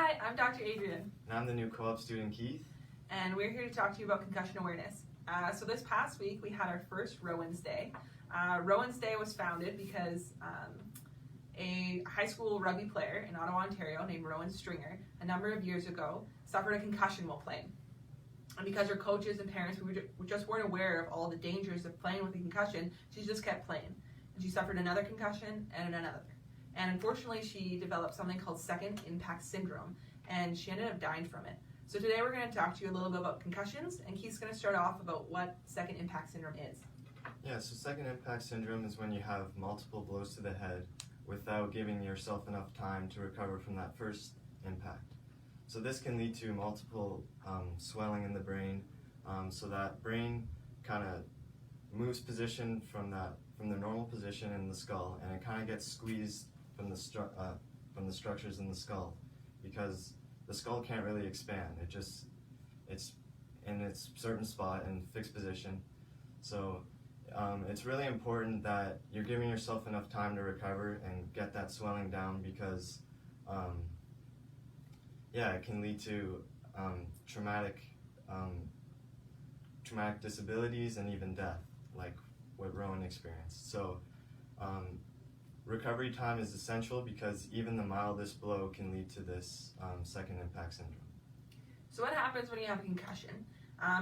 Hi, I'm Dr. Adrian, And I'm the new co-op student, Keith. and we're here to talk to you about concussion awareness. So this past week we had our first Rowan's Day. Rowan's Day was founded because a high school rugby player in Ottawa, Ontario named Rowan Stringer, a number of years ago, suffered a concussion while playing. And because her coaches and parents just weren't aware of all the dangers of playing with a concussion, she just kept playing. And she suffered another concussion and another. And unfortunately, she developed something called second impact syndrome, and she ended up dying from it. So today we're going to talk to you a little bit about concussions, and Keith's going to start off about what second impact syndrome is. Yeah, so second impact syndrome is when you have multiple blows to the head without giving yourself enough time to recover from that first impact. So this can lead to multiple swelling in the brain, so that brain kind of moves position from the normal position in the skull, and it kind of gets squeezed from the structures in the skull, because the skull can't really expand. It's in its certain spot and fixed position. So it's really important that you're giving yourself enough time to recover and get that swelling down, because it can lead to traumatic disabilities and even death, like what Rowan experienced. So recovery time is essential, because even the mildest blow can lead to this second impact syndrome. So what happens when you have a concussion?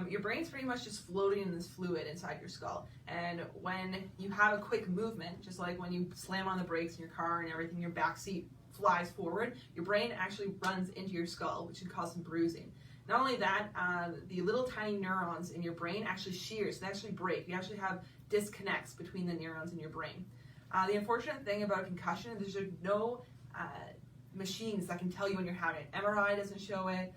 Your brain's pretty much just floating in this fluid inside your skull, and when you have a quick movement, just like when you slam on the brakes in your car and everything, your back seat flies forward, your brain actually runs into your skull, which can cause some bruising. Not only that, the little tiny neurons in your brain actually shears, they actually break. You actually have disconnects between the neurons in your brain. The unfortunate thing about a concussion is there's no machines that can tell you when you're having it. MRI doesn't show it,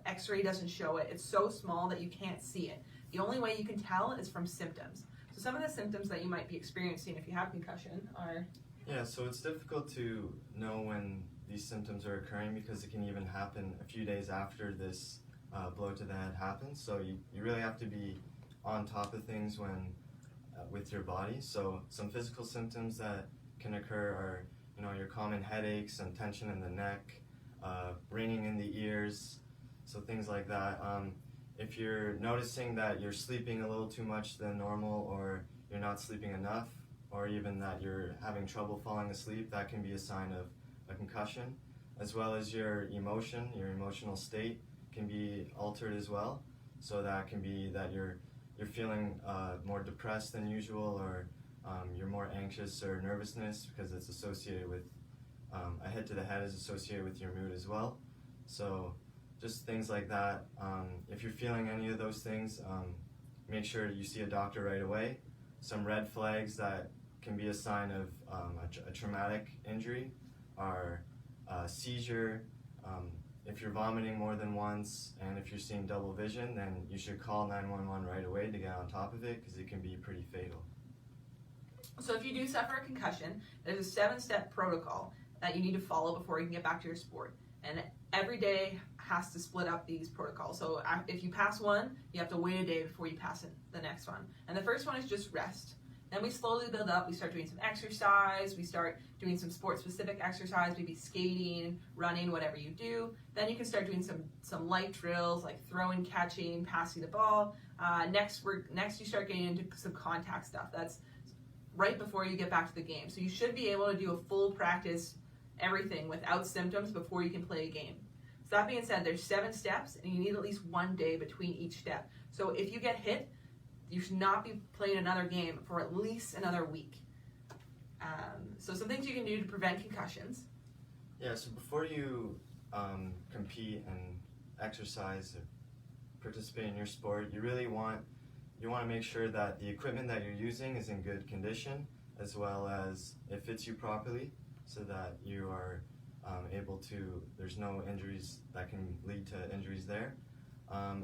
X-ray doesn't show it. It's so small that you can't see it. The only way you can tell is from symptoms. So some of the symptoms that you might be experiencing if you have concussion are... Yeah, so it's difficult to know when these symptoms are occurring, because it can even happen a few days after this blow to the head happens. So you really have to be on top of things when with your body. So some physical symptoms that can occur are, your common headaches and tension in the neck, ringing in the ears, so things like that. If you're noticing that you're sleeping a little too much than normal, or you're not sleeping enough, or even that you're having trouble falling asleep, that can be a sign of a concussion. As well as your emotional state can be altered as well. So that can be that you're feeling more depressed than usual, or you're more anxious or nervousness, because it's associated with a hit to the head is associated with your mood as well. So just things like that. If you're feeling any of those things, make sure you see a doctor right away. Some red flags that can be a sign of a traumatic injury are seizure, if you're vomiting more than once, and if you're seeing double vision, then you should call 911 right away to get on top of it, because it can be pretty fatal. So if you do suffer a concussion, there's a 7-step protocol that you need to follow before you can get back to your sport. And every day has to split up these protocols. So if you pass one, you have to wait a day before you pass the next one. And the first one is just rest. Then we slowly build up. We start doing some exercise. We start doing some sport-specific exercise, maybe skating, running, whatever you do. Then you can start doing some light drills like throwing, catching, passing the ball. Next you start getting into some contact stuff. That's right before you get back to the game. So you should be able to do a full practice, everything without symptoms before you can play a game. So that being said, there's 7 steps, and you need at least 1 day between each step. So if you get hit, you should not be playing another game for at least another week. So some things you can do to prevent concussions. Yeah, so before you compete and exercise or participate in your sport, you want to make sure that the equipment that you're using is in good condition, as well as it fits you properly, so that you are there's no injuries that can lead to injuries there.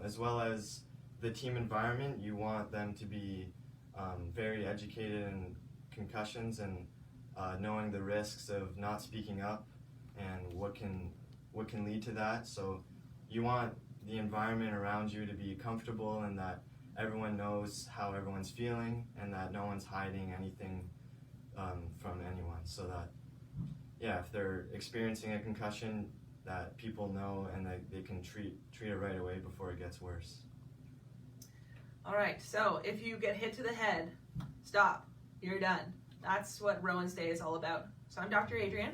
As well as the team environment, you want them to be very educated in concussions and knowing the risks of not speaking up and what can lead to that. So you want the environment around you to be comfortable, and that everyone knows how everyone's feeling, and that no one's hiding anything from anyone. So that, yeah, if they're experiencing a concussion, that people know and that they can treat it right away before it gets worse. All right, so if you get hit to the head, stop. You're done. That's what Rowan's Day is all about. So I'm Dr. Adrian.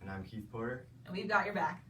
And I'm Keith Porter. And we've got your back.